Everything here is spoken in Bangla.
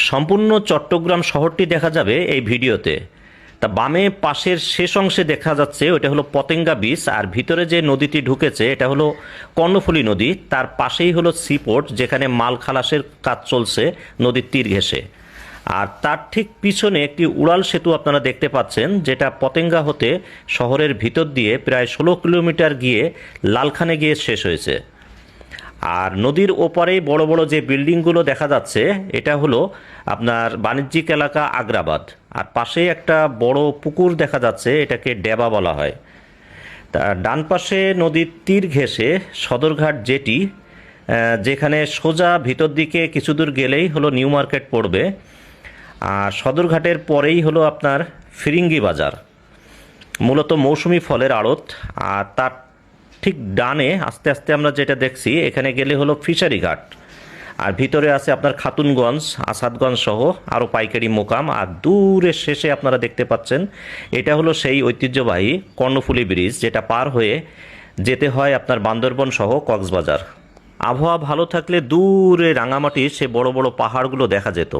সম্পূর্ণ চট্টগ্রাম শহরটি দেখা যাবে এই ভিডিওতে। তা বামে পাশের শেষ অংশে দেখা যাচ্ছে ওটা হলো পতেঙ্গা বিচ, আর ভিতরে যে নদীটি ঢুকেছে এটা হলো কর্ণফুলী নদী। তার পাশেই হলো সিপোর্ট, যেখানে মাল খালাসের কাজ চলছে নদীর তীর ঘেঁষে। আর তার ঠিক পিছনে একটি উড়াল সেতু আপনারা দেখতে পাচ্ছেন, যেটা পতেঙ্গা হতে শহরের ভিতর দিয়ে প্রায় 16 কিলোমিটার গিয়ে লালখানে গিয়ে শেষ হয়েছে। আর নদীর ওপারেই বড় বড় যে বিল্ডিংগুলো দেখা যাচ্ছে এটা হলো আপনার বাণিজ্যিক এলাকা আগ্রাবাদ। আর পাশেই একটা বড় পুকুর দেখা যাচ্ছে, এটাকে ডেবা বলা হয়। তা ডান পাশে নদীর তীর ঘেঁষে সদরঘাট জেটি, যেখানে সোজা ভিতর দিকে কিছু দূর গেলেই হলো নিউ মার্কেট পড়বে। আর সদরঘাটের পরেই হলো আপনার ফিরিঙ্গি বাজার, মূলত মৌসুমি ফলের আড়ত। আর তার ঠিক ডানে আস্তে আস্তে আমরা যেটা দেখছি, এখানে গেলে হলো ফিশারি ঘাট। আর ভিতরে আছে আপনার খাতুনগঞ্জ, আসাদগঞ্জ সহ আরও পাইকারি মোকাম। আর দূরের শেষে আপনারা দেখতে পাচ্ছেন এটা হলো সেই ঐতিহ্যবাহী কর্ণফুলী ব্রিজ, যেটা পার হয়ে যেতে হয় আপনার বান্দরবন সহ কক্সবাজার। আবহাওয়া ভালো থাকলে দূরে রাঙামাটির সে বড় বড় পাহাড়গুলো দেখা যেত।